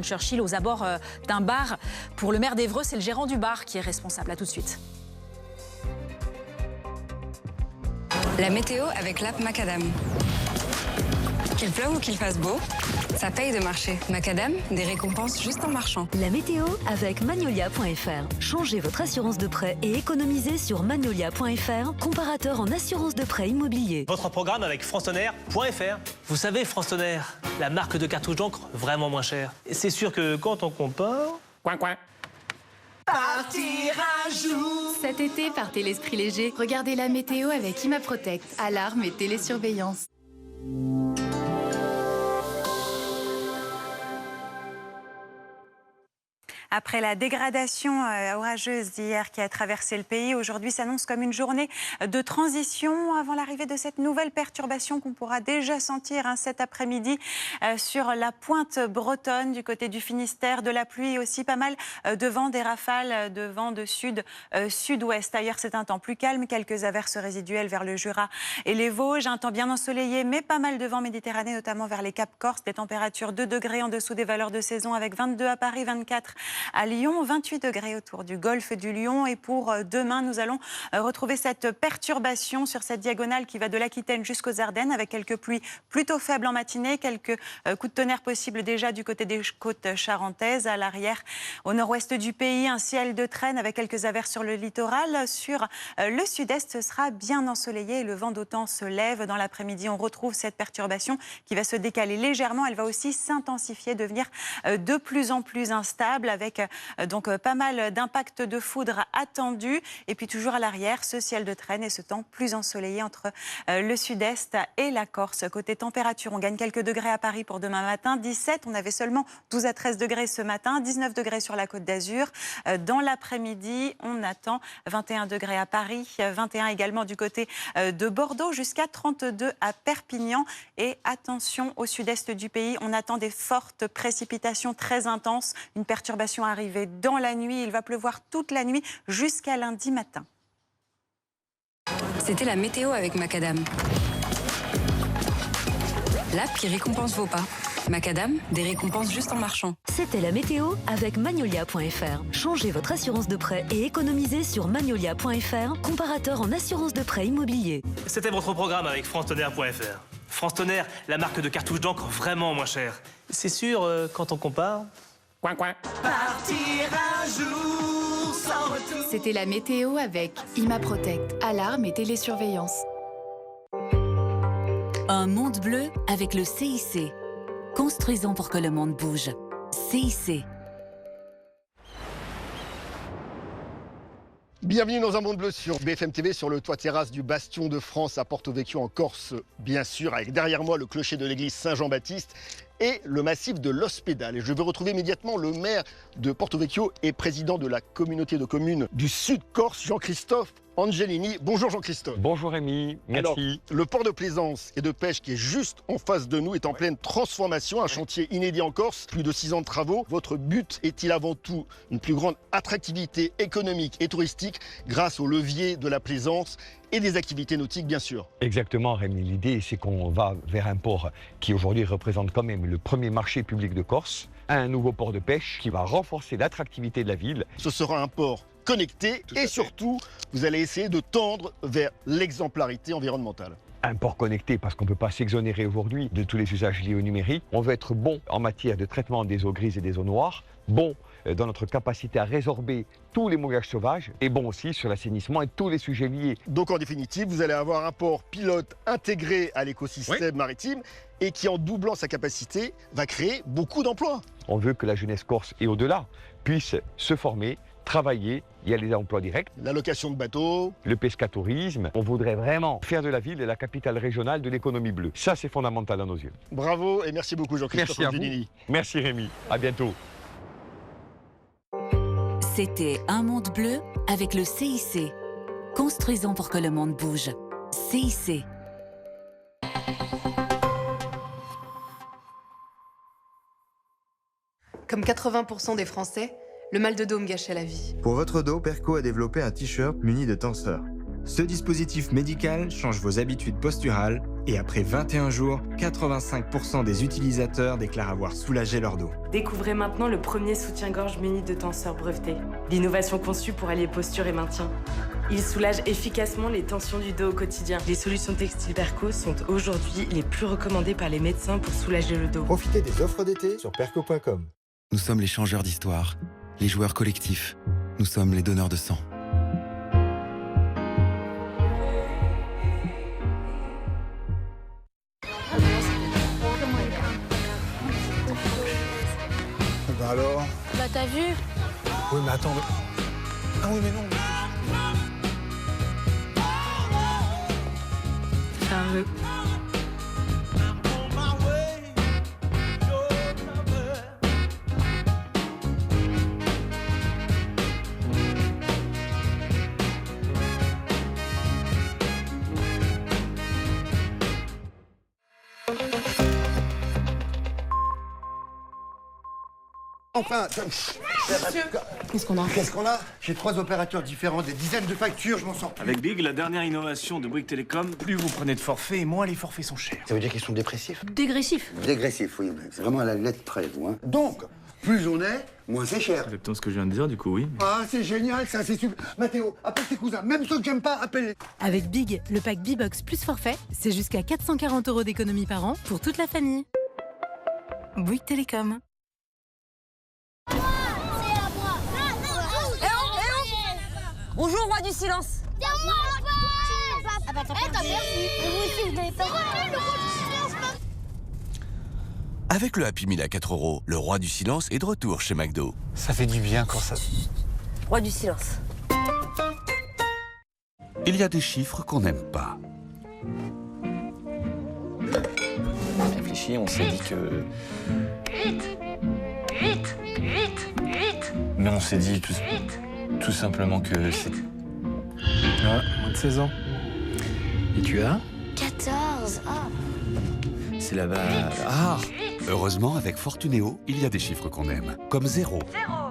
Churchill aux abords d'un bar. Pour le maire d'Évreux, c'est le gérant du bar qui est responsable. À tout de suite. La météo avec l'app Macadam. Qu'il pleuve ou qu'il fasse beau, ça paye de marcher. Macadam, des récompenses juste en marchant. La météo avec Magnolia.fr. Changez votre assurance de prêt et économisez sur Magnolia.fr, comparateur en assurance de prêt immobilier. Votre programme avec FranceTonnerre.fr. Vous savez, FranceTonnerre, la marque de cartouches d'encre vraiment moins chère. Et c'est sûr que quand on compare... Coin, coin. Partir un jour. Cet été, partez l'esprit léger. Regardez la météo avec ImaProtect. Alarme et télésurveillance. Après la dégradation orageuse d'hier qui a traversé le pays, aujourd'hui s'annonce comme une journée de transition avant l'arrivée de cette nouvelle perturbation qu'on pourra déjà sentir cet après-midi sur la pointe bretonne du côté du Finistère. De la pluie aussi, pas mal de vent, des rafales de vent de sud-ouest. Ailleurs, c'est un temps plus calme, quelques averses résiduelles vers le Jura et les Vosges. Un temps bien ensoleillé, mais pas mal de vent méditerranéen, notamment vers les Caps Corse. Des températures 2 degrés en dessous des valeurs de saison, avec 22 à Paris, 24 à Lyon, 28 degrés autour du golfe du Lion. Et pour demain, nous allons retrouver cette perturbation sur cette diagonale qui va de l'Aquitaine jusqu'aux Ardennes, avec quelques pluies plutôt faibles en matinée, quelques coups de tonnerre possibles déjà du côté des côtes charentaises. À l'arrière, au nord-ouest du pays, un ciel de traîne avec quelques averses sur le littoral. Sur le sud-est, ce sera bien ensoleillé et le vent d'autant se lève. Dans l'après-midi, on retrouve cette perturbation qui va se décaler légèrement. Elle va aussi s'intensifier, devenir de plus en plus instable, avec donc pas mal d'impacts de foudre attendus. Et puis toujours à l'arrière, ce ciel de traîne et ce temps plus ensoleillé entre le sud-est et la Corse. Côté température, on gagne quelques degrés à Paris pour demain matin, 17. On avait seulement 12 à 13 degrés ce matin, 19 degrés sur la Côte d'Azur. Dans l'après-midi, on attend 21 degrés à Paris, 21 également du côté de Bordeaux, jusqu'à 32 à Perpignan. Et attention, au sud-est du pays, on attend des fortes précipitations très intenses. Une perturbation arrivée dans la nuit. Il va pleuvoir toute la nuit jusqu'à lundi matin. C'était la météo avec Macadam. L'app qui récompense vos pas. Macadam, des récompenses juste en marchant. C'était la météo avec Magnolia.fr. Changez votre assurance de prêt et économisez sur Magnolia.fr, comparateur en assurance de prêt immobilier. C'était votre programme avec FranceTonnerre.fr. FranceTonnerre, la marque de cartouches d'encre vraiment moins chère. C'est sûr, quand on compare... Coin, coin. Partir un jour sans retour. C'était la météo avec ImaProtect. Alarme et télésurveillance. Un monde bleu avec le CIC. Construisons pour que le monde bouge. CIC. Bienvenue dans un monde bleu sur BFM TV, sur le toit terrasse du Bastion de France à Porto Vecchio en Corse, bien sûr, avec derrière moi le clocher de l'église Saint-Jean-Baptiste et le massif de l'Hospédale. Et je vais retrouver immédiatement le maire de Porto Vecchio et président de la communauté de communes du Sud Corse, Jean-Christophe Angelini. Bonjour Jean-Christophe. Bonjour Rémi, merci. Alors, le port de plaisance et de pêche qui est juste en face de nous est en pleine transformation, un chantier inédit en Corse, plus de 6 ans de travaux. Votre but est-il avant tout une plus grande attractivité économique et touristique grâce au levier de la plaisance et des activités nautiques, bien sûr? Exactement Rémi, l'idée c'est qu'on va vers un port qui aujourd'hui représente quand même le premier marché public de Corse, un nouveau port de pêche qui va renforcer l'attractivité de la ville. Ce sera un port connecté et surtout, vous allez essayer de tendre vers l'exemplarité environnementale. Un port connecté parce qu'on ne peut pas s'exonérer aujourd'hui de tous les usages liés au numérique. On veut être bon en matière de traitement des eaux grises et des eaux noires, bon dans notre capacité à résorber tous les mouillages sauvages et bon aussi sur l'assainissement et tous les sujets liés. Donc en définitive, vous allez avoir un port pilote intégré à l'écosystème maritime et qui, en doublant sa capacité, va créer beaucoup d'emplois. On veut que la jeunesse corse et au-delà puisse se former, travailler, il y a les emplois directs. La location de bateaux. Le pescatourisme. On voudrait vraiment faire de la ville la capitale régionale de l'économie bleue. Ça, c'est fondamental à nos yeux. Bravo et merci beaucoup Jean-Christophe Angelini. Merci Rémi, à bientôt. C'était Un monde bleu avec le CIC. Construisons pour que le monde bouge. CIC. Comme 80% des Français, le mal de dos me gâchait la vie. Pour votre dos, Perco a développé un t-shirt muni de tenseur. Ce dispositif médical change vos habitudes posturales Et après 21 jours, 85% des utilisateurs déclarent avoir soulagé leur dos. Découvrez maintenant le premier soutien-gorge muni de tenseur breveté. L'innovation conçue pour allier posture et maintien. Il soulage efficacement les tensions du dos au quotidien. Les solutions textiles Perco sont aujourd'hui les plus recommandées par les médecins pour soulager le dos. Profitez des offres d'été sur perco.com. Nous sommes les changeurs d'histoire, les joueurs collectifs. Nous sommes les donneurs de sang. Bah alors? Bah t'as vu? Oui mais attends. Ah oui mais non. C'est un jeu. Enfin, Qu'est-ce qu'on a? Qu'est-ce qu'on a? J'ai 3 opérateurs différents, des dizaines de factures, je m'en sors plus. Avec Big, la dernière innovation de Bouygues Télécom, plus vous prenez de forfaits, moins les forfaits sont chers. Ça veut dire qu'ils sont dépressifs? Dégressif. Dégressifs, oui, mais c'est vraiment à la lettre près, vous, hein. Donc, plus on est, moins c'est cher. Exactement ce que je viens de dire, du coup, oui. Ah, c'est génial, ça, c'est super. Mathéo, appelle tes cousins, même ceux que j'aime pas, appelle-les. Avec Big, le pack B-Box plus forfait, c'est jusqu'à 440 € d'économie par an pour toute la famille. Bouygues Télécom. Bonjour, roi du silence. Avec le Happy Meal à 4 €, le roi du silence est de retour chez McDo. Ça fait du bien quand ça... Roi du silence. Il y a des chiffres qu'on n'aime pas. On a réfléchi, on s'est dit que... 8. Mais on s'est dit tout simplement que c'est... Ah, moins de 16 ans. Et tu as? 14. C'est là-bas... Ah! Heureusement, avec Fortunéo, il y a des chiffres qu'on aime. Comme 0.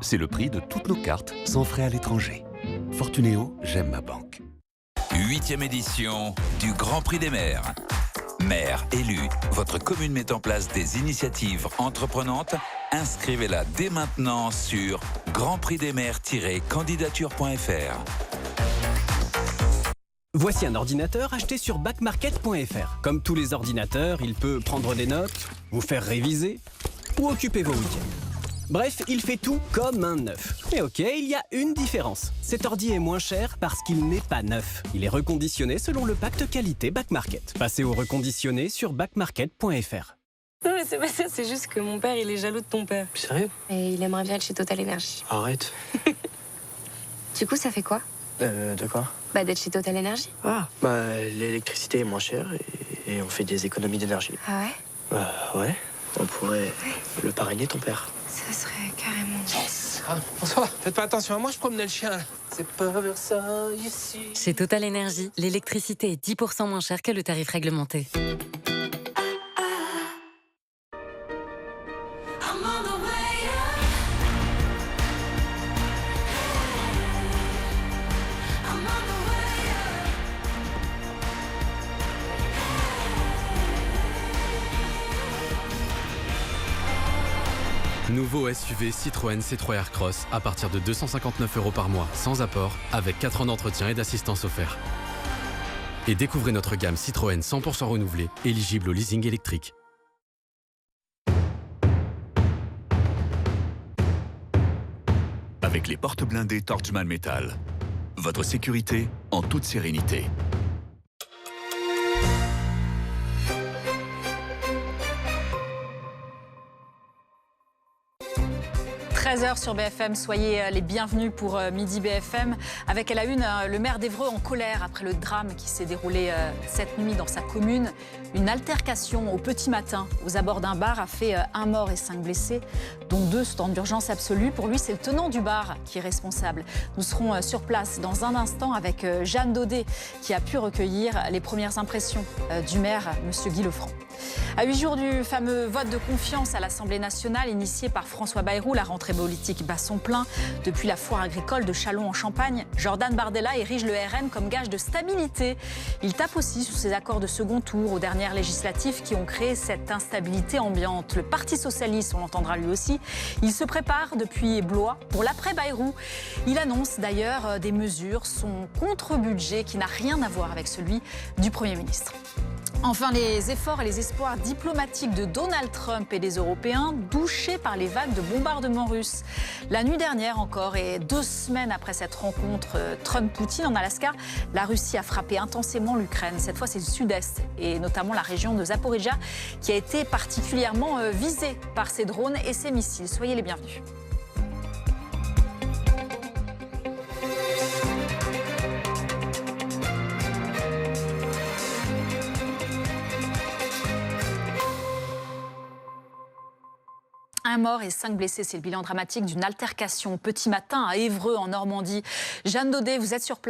C'est le prix de toutes nos cartes, sans frais à l'étranger. Fortunéo, j'aime ma banque. 8e édition du Grand Prix des maires. Maire élu, votre commune met en place des initiatives entreprenantes. Inscrivez-la dès maintenant sur grandprixdesmaires-candidature.fr. Voici un ordinateur acheté sur backmarket.fr. Comme tous les ordinateurs, il peut prendre des notes, vous faire réviser ou occuper vos week-ends. Bref, il fait tout comme un neuf. Mais ok, il y a une différence. Cet ordi est moins cher parce qu'il n'est pas neuf. Il est reconditionné selon le pacte qualité Backmarket. Passez au reconditionné sur backmarket.fr. Non mais c'est pas ça, c'est juste que mon père il est jaloux de ton père. Sérieux? Et il aimerait bien être chez Total Energy. Arrête. Du coup, ça fait quoi? De quoi? Bah d'être chez Total Energy. Ah, bah l'électricité est moins chère et on fait des économies d'énergie. Ah ouais? Ouais, on pourrait le parrainer ton père. Ça serait carrément... Yes. Ah, bonsoir, faites pas attention à moi, je promenais le chien là. C'est pas Versailles ici. Chez Total Energy, l'électricité est 10% moins chère que le tarif réglementé. Nouveau SUV Citroën C3 Aircross à partir de 259 € par mois, sans apport, avec 4 ans d'entretien et d'assistance offert. Et découvrez notre gamme Citroën 100% renouvelée, éligible au leasing électrique. Avec les portes blindées Torchman Metal. Votre sécurité en toute sérénité. 13h sur BFM, soyez les bienvenus pour Midi BFM. Avec à la une, le maire d'Évreux en colère après le drame qui s'est déroulé cette nuit dans sa commune. Une altercation au petit matin aux abords d'un bar a fait 1 mort et 5 blessés, dont 2 sont en urgence absolue. Pour lui, c'est le tenant du bar qui est responsable. Nous serons sur place dans un instant avec Jeanne Daudet qui a pu recueillir les premières impressions du maire, M. Guy Lefranc. À 8 jours du fameux vote de confiance à l'Assemblée nationale initié par François Bayrou, la rentrée politique bat son plein. Depuis la foire agricole de Châlons en Champagne, Jordan Bardella érige le RN comme gage de stabilité. Il tape aussi sur ses accords de second tour aux dernières législatives qui ont créé cette instabilité ambiante. Le Parti socialiste, on l'entendra lui aussi, il se prépare depuis Blois pour l'après-Bayrou. Il annonce d'ailleurs des mesures, son contre-budget qui n'a rien à voir avec celui du Premier ministre. Enfin, les efforts et les espoirs diplomatiques de Donald Trump et des Européens douchés par les vagues de bombardements russes. La nuit dernière encore, et 2 semaines après cette rencontre Trump-Poutine en Alaska, la Russie a frappé intensément l'Ukraine. Cette fois, c'est le sud-est, et notamment la région de Zaporijia, qui a été particulièrement visée par ces drones et ces missiles. Soyez les bienvenus. Un mort et 5 blessés, c'est le bilan dramatique d'une altercation petit matin à Évreux en Normandie. Jeanne Daudet, vous êtes sur place.